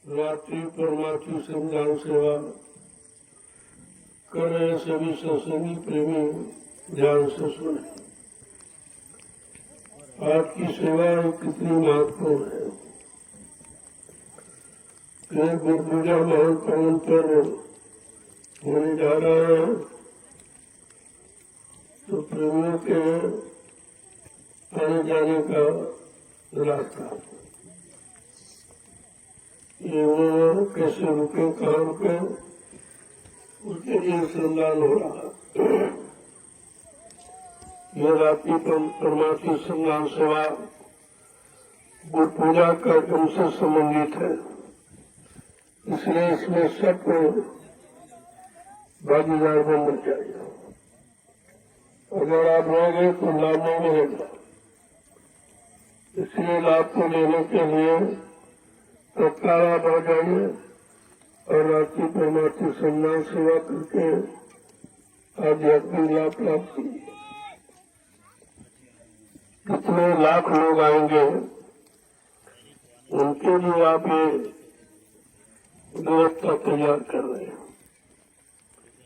रात्रि परमार्थी संज्ञान सेवा कर रहे सभी सत्संगी प्रेमी ध्यान से सुने। आपकी सेवा कितनी महत्वपूर्ण है। फिर गुरु पूजा महान पावन पर्व होने जा रहा है, तो प्रेमियों के आने जाने का रास्ता ये कैसे रुके, कहाँ रुके, उसके लिए संधान हो रहा। यह रात्रि परमार्थी संज्ञान सेवा गुरु पूजा कार्यक्रम से संबंधित है, इसलिए इसमें सबको भागीदार बनना चाहिए। अगर आप रह गए तो लाभ नहीं मिलेगा। इसलिए लाभ को लेने के लिए तत्काल आप आ जाइए और रात्रि परमार्थी संज्ञान सेवा करके आध्यात्मिक लाभ प्राप्त कीजिए। कितने लाख लोग आएंगे, उनके लिए आप ये व्यवस्था तैयार कर रहे हैं,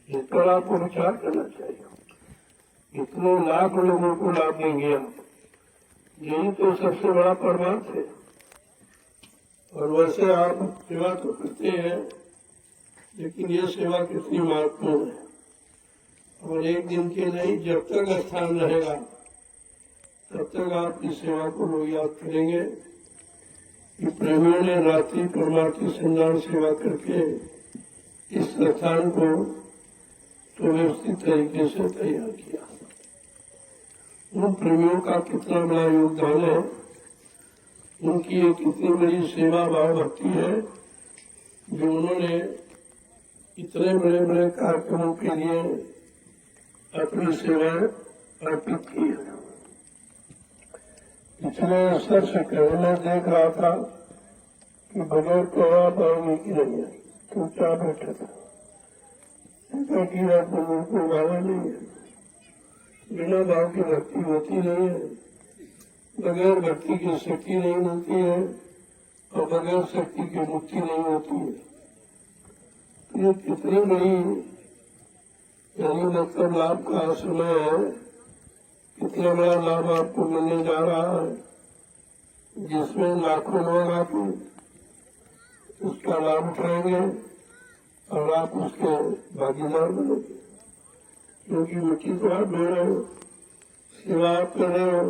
इस पर आपको विचार करना चाहिए। कितने लाख लोगों को लाभ देंगे आप, यही तो सबसे बड़ा परमार्थ है। और वैसे आप सेवा तो करते हैं, लेकिन ये सेवा कितनी महत्वपूर्ण है। और एक दिन के नहीं, जब तक स्थान रहेगा तब तक आपकी सेवा को लोग याद करेंगे कि प्रेमियों ने रात्रि परमार्थी संज्ञान सेवा करके इस स्थान को तो व्यवस्थित तरीके से तैयार किया। उन प्रेमियों का कितना बड़ा योगदान है, उनकी ये कितनी बड़ी सेवा भाव भक्ति है, जो उन्होंने इतने बड़े बड़े कार्यक्रमों के लिए अपनी सेवा अर्पित की है। पिछले अवसर से मैं देख रहा था कि बगैर कहा पाएंगे कि नहीं है, चुपचाप बैठा था, क्योंकि आपको को भाव नहीं है। बिना भाव की भक्ति होती नहीं है, बगैर भक्ति की शक्ति नहीं मिलती है, और बगैर शक्ति की मुक्ति नहीं होती है। ये कितनी बड़ी यानी मतलब लाभ का समय है, कितना बड़ा लाभ आपको मिलने जा रहा है, जिसमें लाखों लोग आके उसका लाभ उठाएंगे और आप उसके भागीदार बनेंगे। क्योंकि मिट्टी को आप दे रहे हो, सेवा आप कर रहे हो,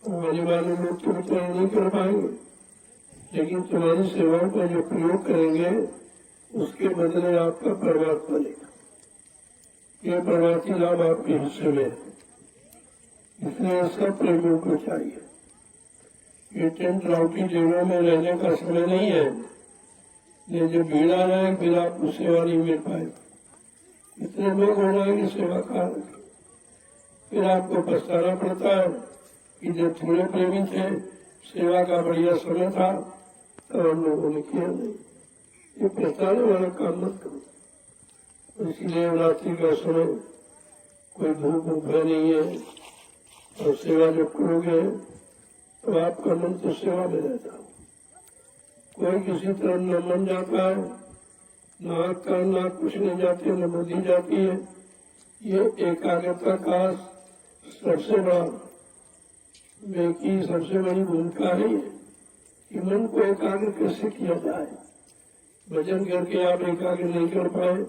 आने वाले लोग तो विचार नहीं कर पाएंगे, लेकिन तुम्हारी सेवाओं का जो प्रयोग करेंगे उसके बदले आपका परमार्थ बनेगा। ये परमार्थी लाभ आपके हिस्से में है। इसलिए सब प्रेमियों को चाहिए। ये टेंट राउटी जेलों में रहने का समय नहीं है, ये जो भीड़ आ रहा है फिर आपको सेवा नहीं मिल पाएगा। इतने लोग हो जाएंगे सेवा का, फिर आपको पछताना पड़ता है कि जब थोड़े प्रेमी थे, सेवा का बढ़िया समय था, तो हम लोगों ने किया नहीं। ये पछताने वाला काम मत करो। इसलिए रात्रि का समय कोई धूप भय नहीं है, और सेवा जब करोगे तो आपका मन तो सेवा में रहता है। कोई किसी तरह न मन जाता है, न आँख कान ना कुछ नहीं जाती है, न बुद्धि जाती है। ये एकाग्रता का सबसे बड़ा की सबसे बड़ी भूमिका है कि मन को एकाग्र कैसे किया जाए। भजन करके आप एकाग्र नहीं कर पाए,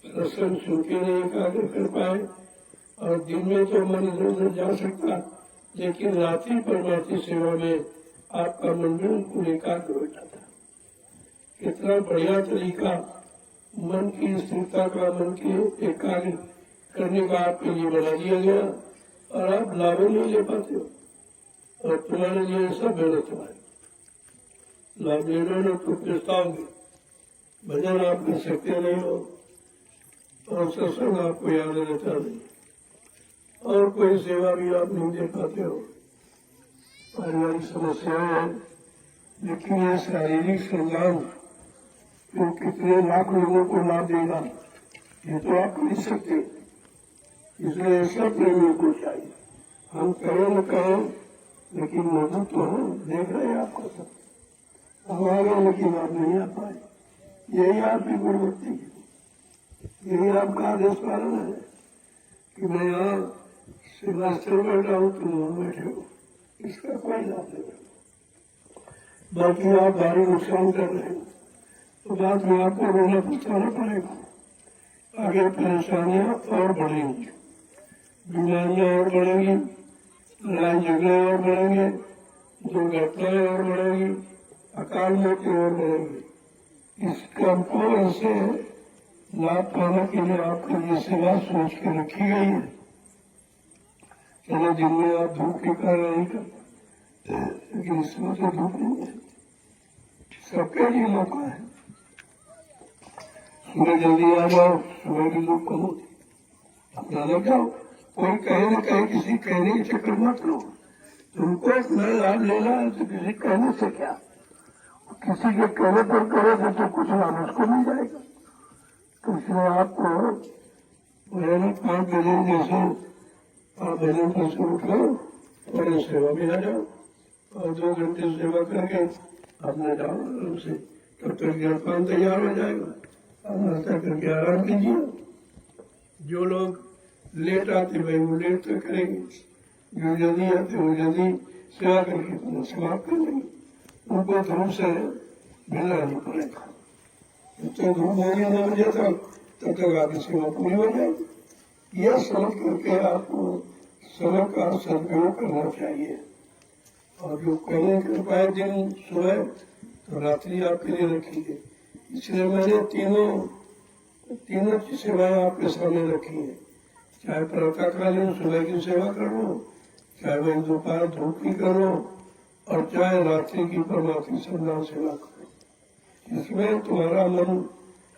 सत्संग सुन के नहीं एकाग्र कर पाए, और दिन में तो मन इधर उधर जा सकता, लेकिन रात्रि परमार्थी सेवा में आपका मन बिल्कुल एकाग्र हो जाता। कितना बढ़िया तरीका मन की स्थिरता का, मन की एकाग्र करने का आपके लिए बना दिया गया, और आप लाभ नहीं ले पाते हो, और तुम्हारे लिए सब मेहनत हुआ है। लाभ लेना न तो पछताओगे, भजन आप कर सकते नहीं हो, और सत्संग आपको याद रहता नहीं, और कोई सेवा भी आप नहीं दे पाते हो। पारिवारिक समस्याएं हैं, लेकिन ये शारीरिक संज्ञान जो कितने लाख लोगों को लाभ देगा, ये तो आप नहीं सकते। इसलिए सब प्रेमियों को चाहिए। हम करें न करें, लेकिन मौजूद तो हम देख रहे हैं आपको सब। हमारे उनकी बात नहीं आ पाई। यही आपकी गुरुभक्ति है, यही आपका आदेश पालन है कि मैं यहाँ सिंहासन बैठा हूँ, तुम वहां बैठे हो, इसका कोई लाभ नहीं। बाकी आप भारी नुकसान कर रहे हैं, तो बाद में आपको रोना पहुंचाना पड़ेगा। आगे परेशानियां और बढ़ेंगी, बीमारियां और बढ़ेंगी, लड़ाई झगड़े और बढ़ेंगे, दुर्घटनाएं और बढ़ेंगी, अकाल मृत्यु और बढ़ेंगी। इस क्रम को ऐसे लाभ पाने के लिए आपके लिए सेवा सोच के रखी गई है। चलो दिन में आप धूप की कार्य नहीं करते, लेकिन इसमें तो धूप नहीं है, सबके लिए मौका है। सुबह जल्दी आ जाओ, सुबह की धूप कम होती, अपना लग जाओ। कोई कहे न कहे, किसी कहने के चक्कर मत लो। तुमको अपना लाभ लेना है तो किसी कहने से क्या, किसी के कहने पर करोगे तो कुछ लाभ उसको मिल जाएगा। तो इसलिए आपको मैंने 5 बजे जैसे आप भजन को शुरू करो और सेवा में आ जाओ और 2 घंटे सेवा करके अपने जाओ आराम से। तब तक जलपान तैयार हो जाएगा, आप नाश्ता करके आराम कीजिए। जो लोग लेट आते भाई वो लेट तक करेंगे, जो जल्दी आते वो जल्दी सेवा करके अपना समाप्त कर लेंगे। उनको धूप से भिड़ना नहीं पड़ेगा। जब तक धूप होगी 9 बजे तक, तब तक आपकी सेवा पूरी हो जाएगी। यह समझ करके आपको समय का सदुपयोग करना चाहिए। और जो कहीं कर पाए दिन सुबह, तो रात्रि आपके लिए रखिए। इसलिए मैंने तीनों की सेवाएं आपके सामने रखी है। चाहे प्रातःकालीन सुबह की सेवा करो, चाहे वही दोपहर धूप की करो, और चाहे रात्रि की परमात्मा संधान सेवा करो। इसमें तुम्हारा मन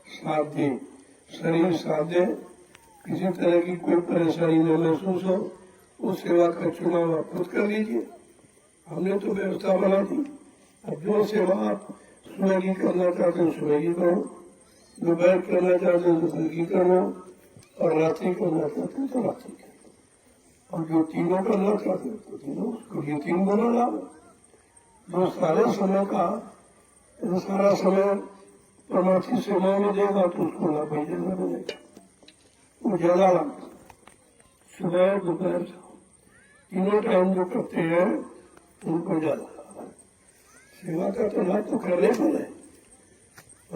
साथ दे, शरीर साथ दे, किसी तरह की कोई परेशानी न महसूस हो, उस सेवा का चुनाव आप खुद कर लीजिए। हमने तो व्यवस्था बना दी। अब जो सेवा आप सुबह की करना चाहते हैं सुबह की करो, दोपहर करना चाहते हैं दोपहर की करो, और रात्रि करना चाहते हैं तो रात्रि करो। और जो तीनों करना चाहते हैं तो तीनों, उसको ये 3 गुना लाभ। जो सारे समय का सारा समय परमार्थी सेवा में देगा तो उसको लाभ ही देना मिलेगा, वो ज्यादा लाभ। सुबह दोपहर तीनों टाइम जो करते हैं उनको ज्यादा लाभ है। सेवा का तो लाभ तो करने पड़े,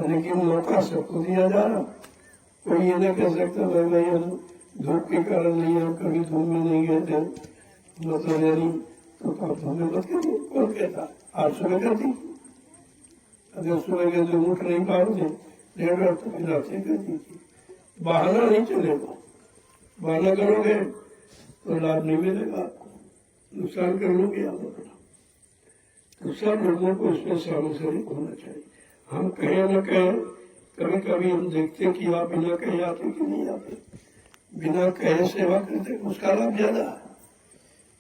लेकिन मौका सबको दिया जा रहा। कोई ये नहीं कह सकता मैं धूप के कारण नहीं है, कभी धूप में नहीं गए थे, मतलब यानी तो आप धूप में मत करिए। कौन कहता आप सुबह कर दी, अगर सुबह के जो उठ नहीं पाओगे 1.5 घंटे तो फिर रात्रि कर दीजिए। बहाना नहीं चलेगा, बहाना करोगे तो लाभ नहीं मिलेगा आपको, नुकसान कर लोगे आप अपना। तो सब लोगों को इसमें सामूहिक होना चाहिए। हम कहें न कहें, कभी कभी हम देखते हैं कि आप बिना कहे आते कि नहीं आते। बिना कहे सेवा करते उसका लाभ ज्यादा है।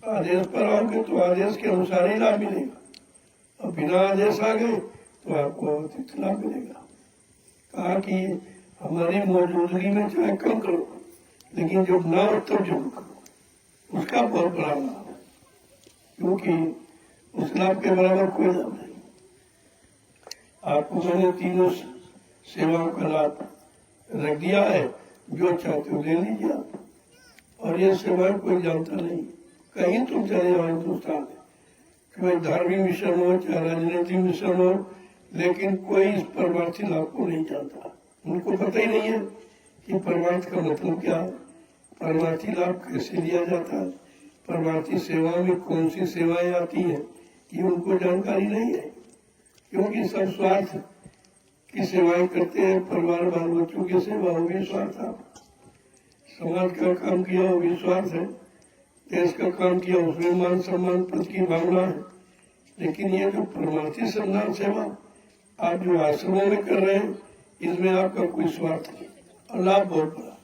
आदेश पर आओगे तो आदेश के अनुसार ही लाभ मिलेगा, और बिना आदेश आ गए तो आपको अतिरिक्त लाभ मिलेगा। कहा कि हमारी मौजूदगी में चाहे कम करो, लेकिन जब ना हो तब जरूर करो, उसका बहुत बड़ा लाभ है, क्योंकि उस लाभ के बराबर कोई लाभ नहीं। आपको मैंने तीनों सेवाओं का लाभ रख दिया है, जो चाहते हो ले लीजिए आप। और ये सेवाएं कोई जानता नहीं, कहीं तुम चले जाओ हिंदुस्तान में, कोई धार्मिक मिशन हो चाहे राजनीतिक मिशन हो, लेकिन कोई इस परमार्थी लाभ को नहीं जानता। उनको पता ही नहीं है कि परमार्थ का मतलब क्या है, परमार्थी लाभ कैसे लिया जाता है, परमार्थी सेवाओं में कौन सी सेवाएं आती हैं, ये उनको जानकारी नहीं है। क्योंकि सब स्वार्थ की सेवाएं करते हैं, परिवार बाल बच्चों की सेवा हो भी स्वार्थ है, समाज का काम किया हो भी स्वार्थ है, देश का काम किया उसमें मान सम्मान पद की भावना है। लेकिन ये जो परमार्थी संधान सेवा आप जो आश्रमों में कर रहे हैं, इसमें आपका कोई स्वार्थ नहीं और लाभ बहुत बड़ा।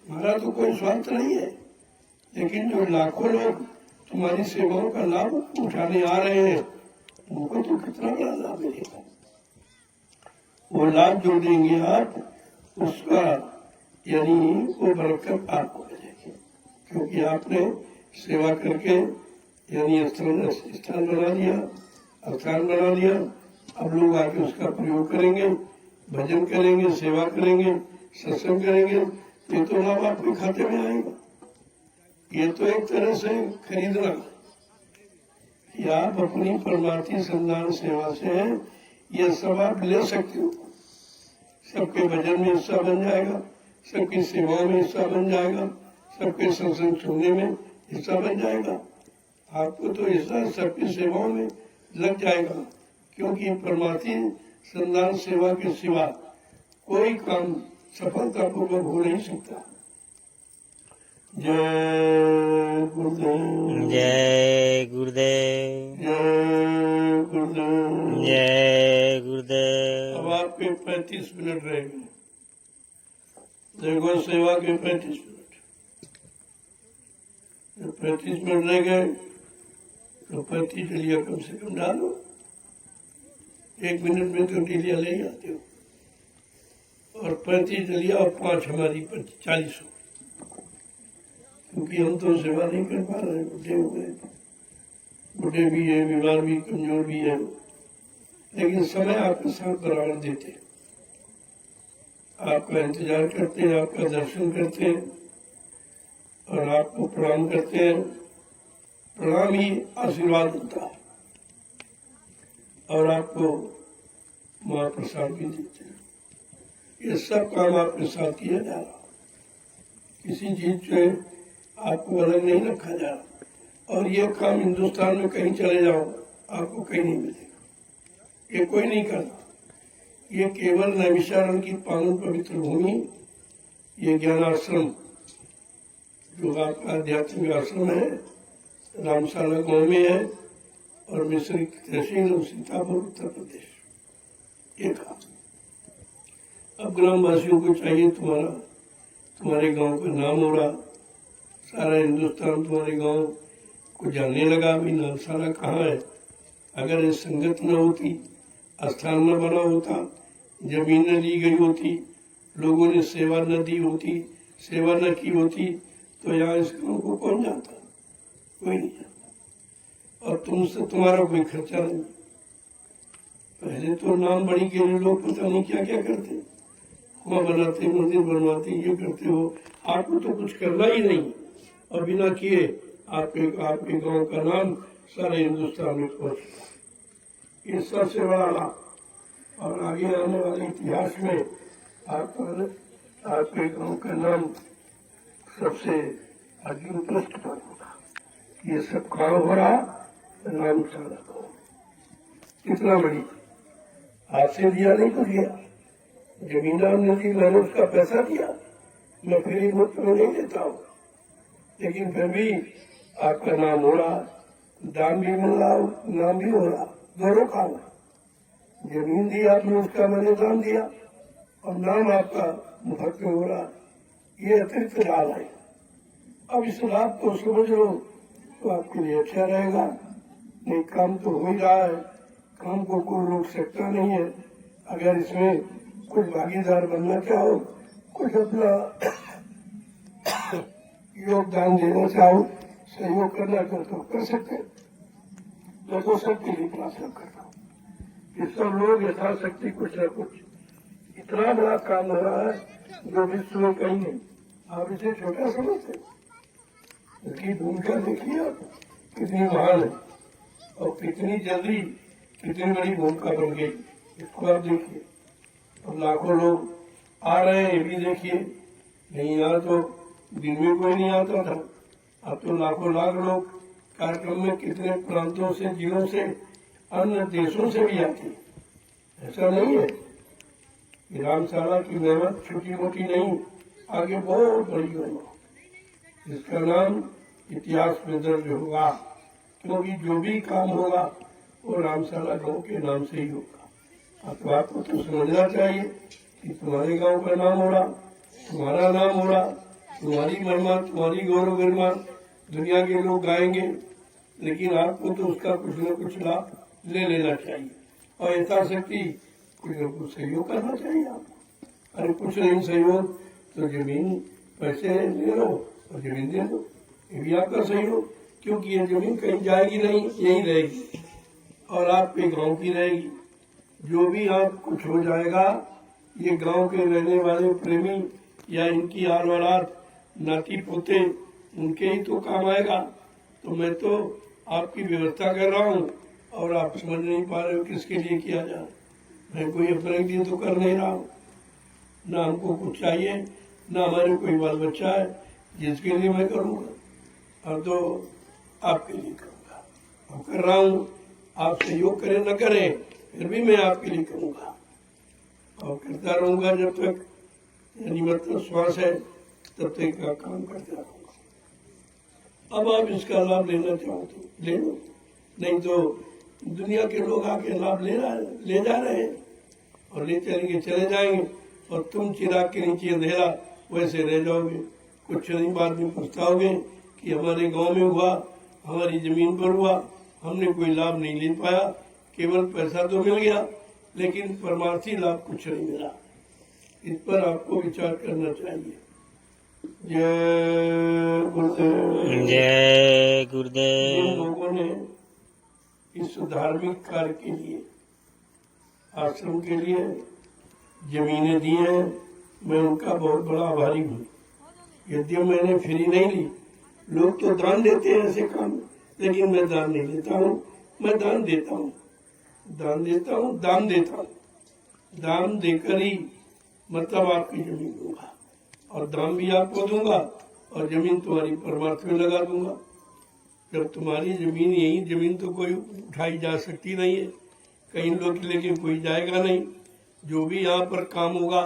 हमारा तो कोई स्वार्थ नहीं है, लेकिन जो लाखों लोग तुम्हारी सेवाओं का लाभ उठाने आ रहे हैं, उनको तो कितना बड़ा लाभ मिलेगा। वो लाभ जो देंगे आप, उसका यानी वो बरकत आपको मिलेगी, क्योंकि आपने सेवा करके यानी स्थान बना दिया, स्थान बना दिया। अब लोग आके उसका प्रयोग करेंगे, भजन करेंगे, सेवा करेंगे, सत्संग करेंगे, ये तो लाभ आपके खाते में आएगा। ये तो एक तरह से खरीदना कि आप अपनी परमार्थी संधान सेवा से ये सब आप ले सकते हो। सबके भजन में हिस्सा बन जाएगा, सबकी सेवाओं में हिस्सा बन जाएगा, सबके सत्संग सुनने में हिस्सा बन जाएगा। आपको तो हिस्सा सबकी सेवाओं में लग जाएगा, क्योंकि परमार्थी संधान सेवा के सिवा कोई काम सफलतापूर्वक हो नहीं सकता। जय गुरुदेव, जय गुरुदेव, जय गुरुदेव। जय गुरुदेव। अब आपके 35 मिनट रह गए। देखो सेवा के 35 मिनट, जब 35 मिनट रह गए तो 35 डलिया कम से कम डालो। 1 मिनट में तो डलिया ले जाते हो, और 35 डलिया और 5 हमारी 40 हो, क्योंकि हम तो सेवा नहीं कर पा रहे, बुढ़े हो गए, बुढ़े भी है, बीमार भी, कमजोर भी है, लेकिन समय आपके साथ बराबर देते, आपका इंतजार करते हैं, आपका दर्शन करते हैं और आपको प्रणाम करते हैं। प्रणाम ही आशीर्वाद होता है, और आपको महाप्रसाद भी देते हैं। ये सब काम आपके साथ किया जा रहा, किसी चीज से आपको अलग नहीं रखा जा रहा। और ये काम हिंदुस्तान में कहीं चले जाओ आपको कहीं नहीं मिलेगा, ये कोई नहीं करता। ये केवल नैमिषारण्य की पावन पवित्र भूमि, ये ज्ञानाश्रम जो आपका आध्यात्मिक आश्रम है, रामशाला गांव में है, और मिश्री तहसील और सीतापुर उत्तर प्रदेश, ये काम। अब ग्रामवासियों को चाहिए तुम्हारे गांव का नाम हो रहा, सारा हिंदुस्तान तुम्हारे गांव को जानने लगा। अभी नामशाला कहाँ है? अगर ये संगत न होती, स्थान न बना होता, जमीन न ली गई होती, लोगों ने सेवा न दी होती, सेवा न की होती, तो यहाँ इस गांव को कौन जाता? कोई नहीं जाता। और तुमसे तुम्हारा कोई खर्चा नहीं। पहले तो नाम बड़ी के लिए लोग पता नहीं क्या क्या करते, कुआं बनाते, मंदिर बनवाते, ये करते हो। आपको तो कुछ करना ही नहीं, और बिना किए आपके गांव का नाम सारे हिंदुस्तान में पहुंचेगा। ये सबसे बड़ा लाभ। और आगे आने वाले इतिहास में आपके गांव का नाम सबसे आगे पृष्ठ पर होगा। ये सब काम हो रहा रामशाला गांव। कितना बड़ी हाथ से दिया नहीं तो दिया, जमींदार ने दी, मैंने उसका पैसा दिया, मैं फिर मुफ्त में नहीं देता हूँ, लेकिन फिर भी आपका नाम हो रहा, दाम भी मिल रहा, नाम भी हो रहा, दोनों काम है। जमीन दी आपने, उसका मैंने दाम दिया, और नाम आपका मुफ्त में हो रहा। ये अतिरिक्त लाभ है। अब इस लाभ को समझ लो तो आपके लिए अच्छा रहेगा। नहीं, काम तो हो ही रहा है, काम को कोई रोक सकता नहीं है। अगर इसमें कुछ भागीदार बनना चाहो, कुछ अपना योगदान देना चाहो, सहयोग करना चाहो तो कर सकते। मैं तो सबके लिए प्रार्थना करता हूँ कि सब लोग यथाशक्ति कुछ न कुछ, इतना बड़ा काम हो रहा है जो विश्व में कहीं नहीं। आप इसे छोटा समझते, इसकी भूमिका देखिए आप कितनी महान है, और कितनी जल्दी कितनी बड़ी भूमिका बन गई, इसको आप देखिए। और लाखों लोग आ रहे हैं, ये भी देखिए। नहीं यहाँ तो दिन में कोई नहीं आता था, अब तो लाखों लाख लोग कार्यक्रम में कितने प्रांतों से, जिलों से, अन्य देशों से भी आते हैं। ऐसा नहीं है कि रामशाला की मेहनत छोटी मोटी नहीं, आगे बहुत बड़ी होगी। इसका नाम इतिहास में दर्ज होगा, क्योंकि जो भी काम होगा वो रामशाला गांव के नाम से ही होगा। तो आपको तो समझना चाहिए कि तुम्हारे गांव का नाम हो रहा, तुम्हारा नाम हो रहा, तुम्हारी महिमा, तुम्हारी गौरव गरिमा दुनिया के लोग गाएंगे, लेकिन आपको तो उसका कुछ न कुछ लाभ ले लेना चाहिए, और यथाशक्ति कुछ न कुछ सहयोग करना चाहिए आपको। अरे कुछ नहीं सहयोग तो जमीन, पैसे ले लो और जमीन दे दो, ये भी आपका सहयोग, क्योंकि ये जमीन कहीं जाएगी नहीं, यहीं रहेगी। और आपके गांव की रहेगी। जो भी आप कुछ हो जाएगा ये गांव के रहने वाले प्रेमी या इनकी आर औलाद नाती पोते उनके ही तो काम आएगा। तो मैं तो आपकी व्यवस्था कर रहा हूँ और आप समझ नहीं पा रहे हो किसके लिए किया जाए। मैं कोई अपने लिए तो कर नहीं रहा हूँ, ना हमको कुछ चाहिए, ना हमारे कोई बाल बच्चा है जिसके लिए मैं करूँगा, और तो आपके लिए करूँगा और कर रहा हूँ। आप सहयोग करें न करें फिर भी मैं आपके लिए करूँगा और करता रहूँगा जब तक यानी मतलब श्वास है तब तक का काम करता रहूँगा। अब आप इसका लाभ लेना चाहो तो ले लो, नहीं तो दुनिया के लोग आके लाभ ले जा रहे हैं और ले चलेंगे चले जाएंगे और तुम चिराग के नीचे अंधेरा वैसे रह जाओगे। कुछ नहीं बाद में पछताओगे कि हमारे गांव में हुआ, हमारी जमीन पर हुआ, हमने कोई लाभ नहीं ले पाया, केवल पैसा तो मिल गया लेकिन परमार्थी लाभ कुछ नहीं मिला। इस पर आपको विचार करना चाहिए। जय गुरुदेव। जय जिन गुरुदेव। लोगों ने इस धार्मिक कार्य के लिए आश्रम के लिए जमीनें दी हैं, मैं उनका बहुत बड़ा आभारी हूँ। यद्यपि मैंने फ्री नहीं ली, लोग तो दान देते हैं ऐसे काम, लेकिन मैं दान नहीं देता हूँ। मैं दान देता हूँ, दान देता हूँ, दान देता हूँ। दान देकर ही मतलब आपकी जमीन दूंगा और दान भी आपको दूंगा और जमीन तुम्हारी परमार्थ में लगा दूंगा। जब तुम्हारी जमीन यही जमीन तो कोई उठाई जा सकती नहीं है, कहीं लोग लेके कोई जाएगा नहीं। जो भी यहाँ पर काम होगा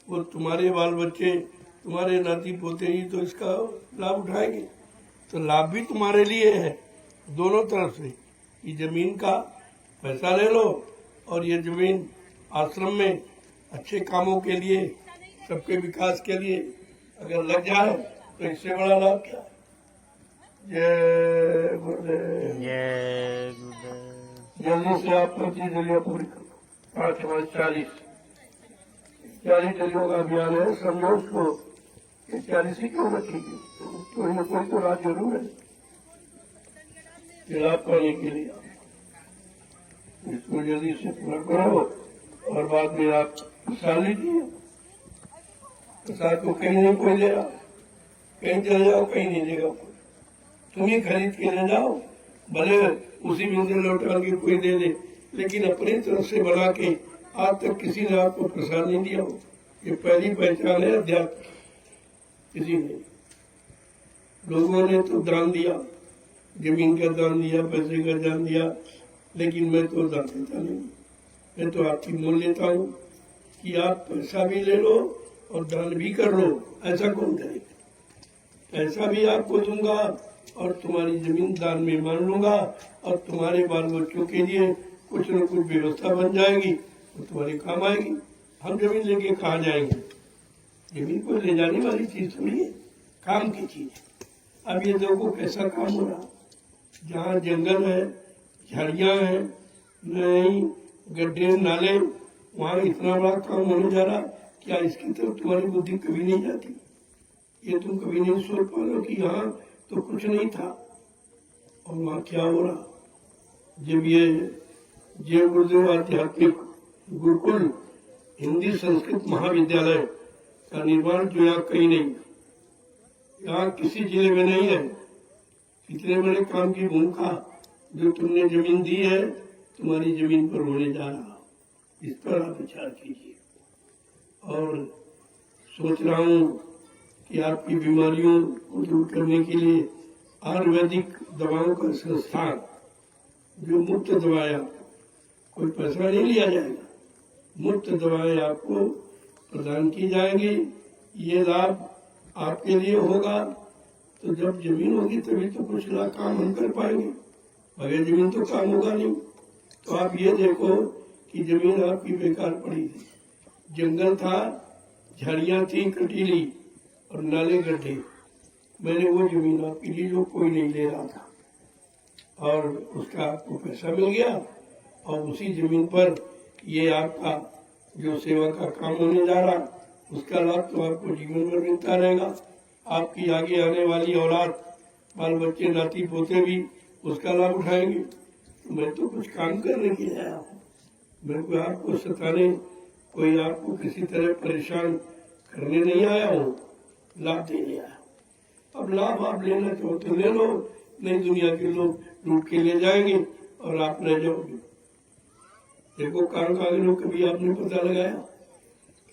वो तुम्हारे बाल बच्चे, तुम्हारे नाती पोते ही तो इसका लाभ उठाएंगे। तो लाभ भी तुम्हारे लिए है दोनों तरफ से। ये जमीन का पैसा ले लो और ये जमीन आश्रम में अच्छे कामों के लिए, सबके विकास के लिए अगर लग जाए तो इससे बड़ा लाभ क्या है। जय गुरुदेव। जय गुरुदेव। जल्दी से आप 25 जलियां पूरी करो। 5 5 40 जलियों का अभियान है, समझो उसको। 40 ही क्यों रखेगी, कोई न कोई तो राज जरूर है ये लाभ पाने के लिए। इसको जल्दी से पूरा करो और बाद में आप प्रसाद लीजिए। प्रसाद को कहीं नहीं कोई ले रहा, कहीं चले जाओ कहीं नहीं देगा कोई, तुम ही खरीद के ले जाओ। भले उसी में से लौटा के कोई दे दे, लेकिन अपनी तरफ से बना के आज तक किसी ने आपको प्रसाद नहीं दिया हो। ये पहली पहचान है अध्यात्म। किसी ने, लोगों ने तो दान दिया, जमीन का दान दिया, पैसे का दान दिया, लेकिन मैं तो दान देता नहीं। मैं तो आपकी मोल लेता हूँ कि आप पैसा भी ले लो और दान भी कर लो। ऐसा कौन करेगा? पैसा भी आपको दूंगा और तुम्हारी जमीन दान में मान लूंगा और तुम्हारे बाल बच्चों के लिए कुछ न कुछ व्यवस्था बन जाएगी तो तुम्हारे काम आएगी। हम जमीन लेके कहाँ जाएंगे? जमीन को ले जाने वाली चीज थोड़ी है, काम की चीज है। अब ये देखो कैसा काम हो रहा, जहाँ जंगल है, झाड़ियां हैं, नहीं गड्ढे नाले, वहाँ इतना बड़ा काम होने जा रहा। क्या इसकी तरफ तुम्हारी बुद्धि कभी नहीं जाती? ये तुम कभी नहीं सोच पा लो कि यहाँ तो कुछ नहीं था और वहाँ क्या हो रहा। जब ये जय गुरुदेव आध्यात्मिक गुरुकुल हिंदी संस्कृत महाविद्यालय का निर्माण जो यहाँ कहीं नहीं, यहाँ किसी जिले में नहीं है। इतने बड़े काम की भूमिका जो तुमने जमीन दी है, तुम्हारी जमीन पर होने जा रहा। इस पर आप विचार कीजिए। और सोच रहा हूँ कि आपकी बीमारियों को दूर करने के लिए आयुर्वेदिक दवाओं का संस्थान, जो मुफ्त दवाएं, कोई पैसा नहीं लिया जाएगा, मुफ्त दवाएं आपको प्रदान की जाएंगी। ये लाभ आपके लिए होगा। तो जब जमीन होगी तभी तो कुछ लाभ काम हम कर पाएंगे, बगैर जमीन तो काम होगा नहीं। तो आप ये देखो कि जमीन आपकी बेकार पड़ी थी, जंगल था, झाड़ियां थी कटीली और नाले गड्ढे। मैंने वो जमीन आपके लिए जो कोई नहीं ले रहा था और उसका आपको पैसा मिल गया और उसी जमीन पर ये आपका जो सेवा का काम होने जा रहा, उसका लाभ तो आपको जीवन भर मिलता रहेगा। आपकी आगे आने वाली औलाद, बाल बच्चे, नाती पोते भी उसका लाभ उठाएंगे। मैं तो कुछ काम करने के लिए आया हूँ, मैं कोई आपको सताने, कोई आपको किसी तरह परेशान करने नहीं आया हूँ, लाभ देने आया हूँ। अब लाभ आप लेना चाहो तो ले लो, नहीं दुनिया के लोग लूट के ले जाएंगे और आप रह जाओगे। देखो कारों कभी आपने पता लगाया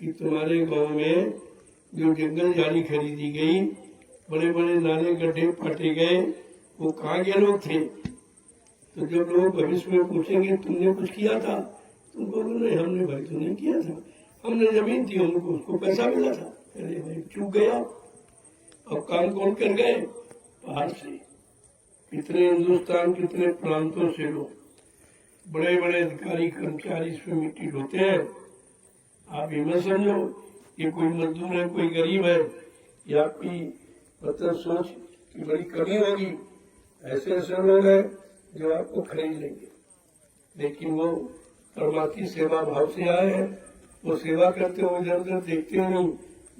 कि तुम्हारे गांव में जो जंगल जाली खरीदी गई, बड़े बड़े नाले गड्ढे पाटे गए, वो कहाँ के लोग थे? तो जब लोग भविष्य में पूछेंगे तुमने कुछ किया था, तुम बोलो नहीं हमने भाई तो नहीं किया था, हमने जमीन थी हमको उसको पैसा मिला था। अरे भाई चूक गया। अब काम कौन कर गए? बाहर से। कितने हिंदुस्तान कितने प्रांतों से लोग, बड़े बड़े अधिकारी कर्मचारी इसमें मिट्टी ढोते हैं। आप ये मत समझो ये कोई मजदूर है कोई गरीब है, या आपकी मतलब सोच की बड़ी कमी होगी। ऐसे ऐसे लोग हैं जो आपको खरीद लेंगे, लेकिन वो परमात्मा की सेवा भाव से आए हैं। वो सेवा करते हुए इधर उधर देखते नहीं,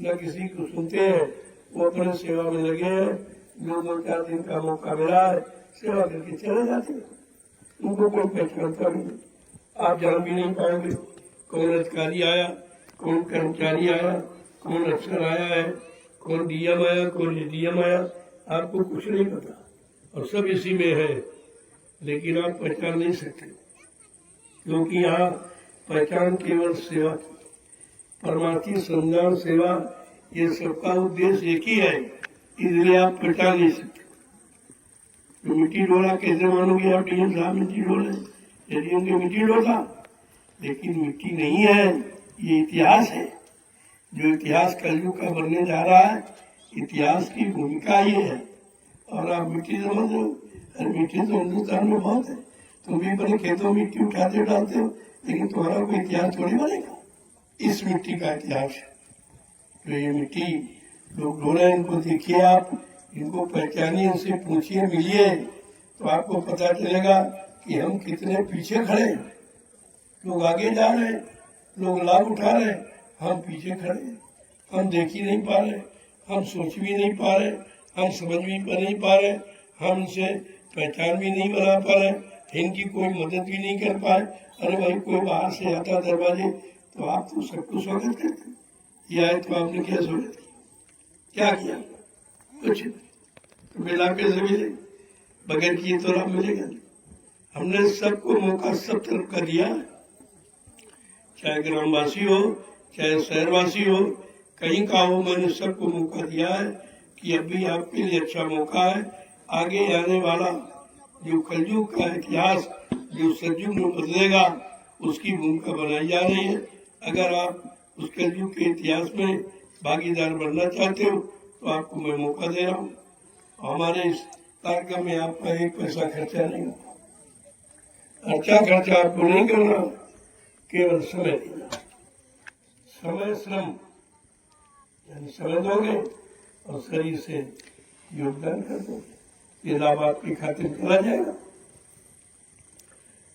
न किसी को सुनते हैं, वो अपने सेवा में लगे हैं। जो 2-4 दिन का मौका मिला है सेवा करके चले जाते हैं, उनको कोई पहचानता नहीं। आप जान भी नहीं पाओगे कौन अधिकारी आया, कौन कर्मचारी आया, कौन अफसर आया है, कौन डीएम आया, कौन एडीएम आया, आपको कुछ नहीं पता और सब इसी में है, लेकिन आप पहचान नहीं सकते क्योंकि यहाँ पहचान केवल सेवा की, परमार्थी संज्ञान सेवा, ये सबका उद्देश्य एक ही है, इसलिए आप पहचान नहीं सकते। तो मिट्टी डोला कैसे मानोगे आप? डीएम साहब मिट्टी डोले, एडीएम के मिट्टी डोला, लेकिन मिट्टी नहीं है, ये इतिहास है। जो इतिहास कलयुग का बनने जा रहा है, इतिहास की भूमिका ये है। और आप मिट्टी समझ लो, अरे मिट्टी तो हिंदुस्तान में बहुत है, तुम भी अपने खेतों में मिट्टी उठाते डालते हो, लेकिन तुम्हारा कोई इतिहास थोड़ी बनेगा। इस मिट्टी का इतिहास है। तो ये मिट्टी लोग डोले, इनको देखिए आप, इनको पहचानिए, इनसे पूछिए, मिलिए, तो आपको पता चलेगा कि हम कितने पीछे खड़े। लोग आगे जा रहे हैं, लोग लाभ उठा रहे हैं, हम पीछे खड़े हैं। हम देख ही नहीं पा रहे, हम सोच भी नहीं पा रहे, हम समझ भी नहीं पा रहे, हम इनसे पहचान भी नहीं बना पा रहे, इनकी कोई मदद भी नहीं कर पाए। अरे भाई कोई बाहर से आता दरवाजे तो आप तो सबको स्वागत करते, ये आए तो आपने क्या स्वागत किया? क्या किया? कुछ तो मिला के से मिले, बगैर किए तो लाभ मिलेगा। हमने सबको मौका सब तरफ का दिया, चाहे ग्रामवासी हो चाहे शहरवासी हो, कहीं का हो, मैंने सबको मौका दिया है कि अभी आपके लिए अच्छा मौका है। आगे आने वाला जो कलयुग का इतिहास जो सतयुग में बदलेगा, उसकी भूमिका बनाई जा रही है। अगर आप उस कलयुग के इतिहास में भागीदार बनना चाहते हो तो आपको मैं मौका दे रहा हूँ। हमारे इस कार्यक्रम में आपका एक पैसा खर्चा नहीं होगा। अच्छा खर्चा आपको नहीं करना, केवल समय देना। समय श्रम यानी समय दोगे और शरीर से योगदान कर दोगे, ये लाभ आपके खाते में चला जाएगा।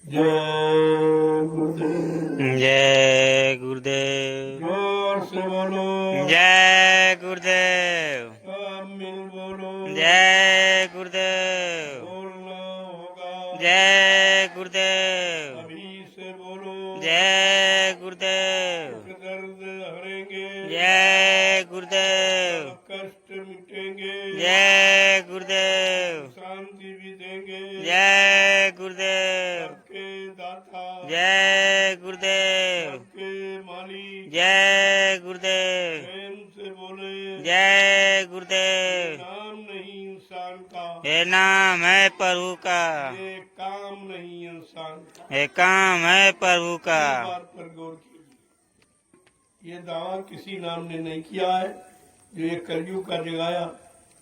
जय गुरुदेव, जय गुरुदेव, जोर से बोलो, जय गुरुदेव, सब मिल बोलो, जय गुरुदेव, बोलना होगा, जय गुरुदेव, अभी से बोलो, जय गुरुदेव, दर्द हरेंगे, जय गुरुदेव, कष्ट मिटेंगे, जय गुरुदेव, शांति भी देंगे, जय गुरुदेव, सबके दाता, जय गुरुदेव, सबके मालिक, जय गुरुदेव, प्रेम से बोले, जय गुरुदेव। नाम नहीं इंसान का, ये नाम है प्रभु का, ये काम नहीं इंसान का, ये काम है प्रभु का। इस बात पर गौर कीजिए। ये दावा किसी नाम ने नहीं किया है, जो ये कलयुग का जगाया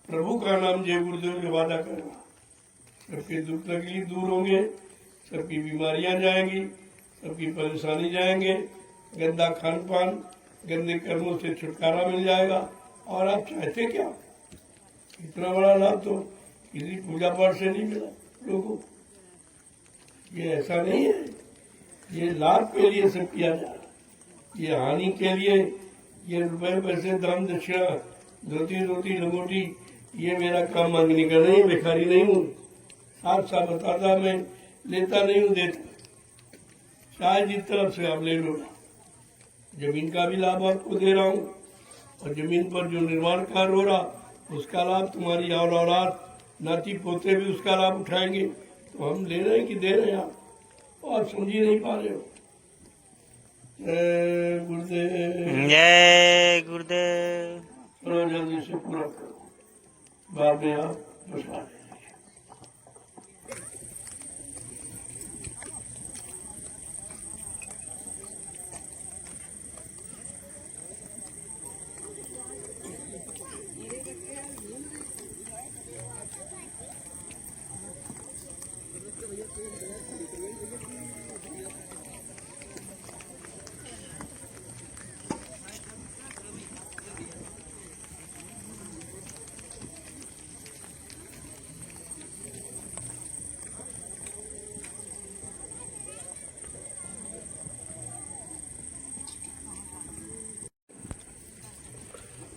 प्रभु का नाम जय गुरुदेव के वादा करेगा। सबके दुख तकलीफ दूर होंगे, सबकी बीमारियां जाएंगी, सबकी परेशानी जाएंगे, गंदा खान पान गंदे कर्मों से छुटकारा मिल जाएगा। और आप चाहते क्या? इतना बड़ा लाभ तो किसी पूजा पाठ से नहीं मिला लोगों को। ये ऐसा नहीं है, ये लाभ के लिए सब किया जा रहा है, ये हानि के लिए, ये रुपए पैसे दान दक्षिणा धोती रोटी लंगोटी, ये मेरा काम मांगने का नहीं, भिखारी नहीं हूँ। साफ साफ बताता मैं, लेता नहीं हूँ, देता। चाहे जिस तरफ से आप ले लो, जमीन का भी लाभ आपको दे रहा हूँ और जमीन पर जो निर्माण कार्य हो रहा उसका लाभ तुम्हारी और औलाद नाती पोते भी उसका लाभ उठाएंगे। तो हम ले रहे हैं कि दे रहे हैं आप और समझ ही नहीं पा रहे हो। जय गुरुदेव। जय गुरुदेव। चलो जल्दी से पूरा करो, बाद में आप बसा दें।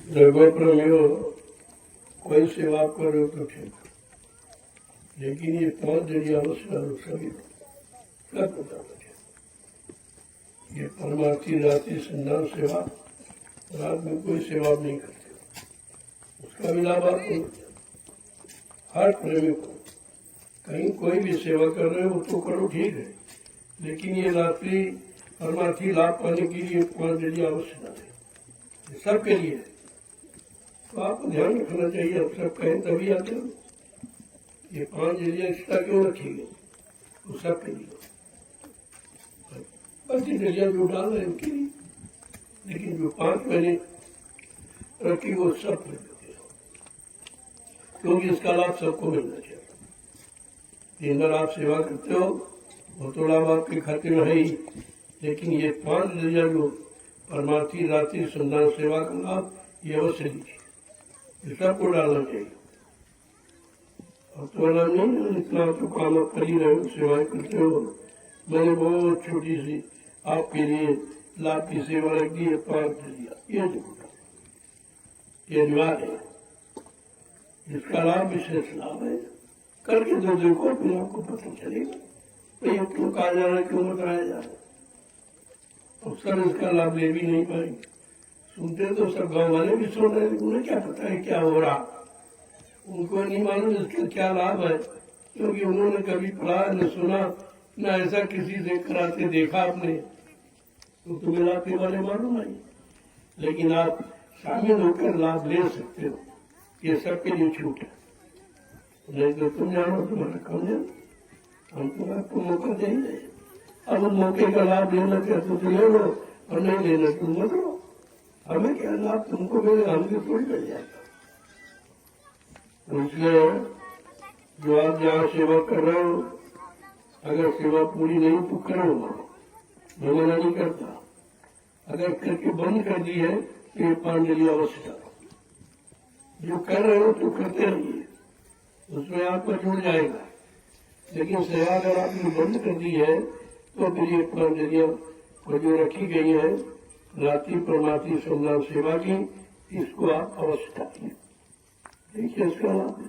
जगह प्रेमियों, कोई सेवा करो तो ठीक, लेकिन ये 5 जरिया अवसर सभी सब पता मुझे। ये परमार्थी जाति संधान सेवा, रात में कोई सेवा नहीं करते, उसका भी लाभ आपको मिलता है। हर प्रेमी को कहीं कोई भी सेवा कर रहे हो तो करो, ठीक है, लेकिन ये रात्रि परमार्थी लाभ पाने के लिए 5 जरिया अवश्य है, सबके लिए है। तो आपको ध्यान रखना चाहिए, अब सब कहें तभी आते हो। ये 5 जरिया एक्स्ट्रा क्यों रखेंगे, वो सबके लिए बस ये जरिया जो डाल रहे हैं उनके लिए, लेकिन जो 5 मैंने रखी वो सब रखे, क्योंकि इसका लाभ सबको मिलना चाहिए। दिन भर आप सेवा करते हो वो तो लाभ आपके खाते में है ही, लेकिन ये 5 जरिया जो परमार्थी रात्रि संधान सेवा का लाभ ये अवश्य दीजिए, ये सबको डालना चाहिए। और तुम्हारा नहीं इतना तो काम आप कर ही रहे हो, सेवाएं करते हो। मैंने बहुत छोटी सी आपके लिए लाभ की सेवा रख दी है, 5 जरिया, ये अनिवार्य है, इसका लाभ विशेष लाभ है। करके जो देखो फिर आपको पता चलेगा भाई क्यों कहा जा रहा है, क्यों बताया जा रहा है। और सब इसका लाभ ले भी नहीं पाएंगे, सुनते तो सब गांव वाले भी सुन रहे हैं, उन्हें क्या पता है क्या हो रहा, उनको नहीं मालूम इसका क्या लाभ है, क्योंकि उन्होंने कभी पढ़ा न सुना न ऐसा किसी से कराते देखा आपने, तो तुम्हें लाभ वाले मालूम नहीं। लेकिन आप शामिल होकर लाभ ले सकते हो, ये सबके लिए छूट है। नहीं तो तुम जानो तुम्हारा काम जानो, हम तो आपको मौका देंगे। अब उस मौके का लाभ लेना चाहते तो ले लो, और नहीं लेना तुम मत लो, हमें क्या लाभ तुमको मिलेगा, हमको थोड़ी मिल जाएगा। इसलिए जो आप जहाँ सेवा कर रहे हो, अगर सेवा पूरी नहीं तो करो, मैं मना नहीं करता। अगर करके बंद कर दी है तो ये 5 जरिया अवश्य डालो, जो कर रहे हो तो करते रहिए, उसमें आपका जुड़ जाएगा। लेकिन सेवा अगर आपने बंद कर दी है तो फिर ये 5 जरिया जो रखी गई है रात्रि परमार्थी संधान सेवा की, इसको आप अवश्य डालिए। देखिए इसका लाभ है,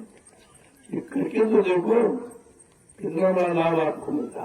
ये करके तो देखो कितना बड़ा लाभ आपको मिलता है।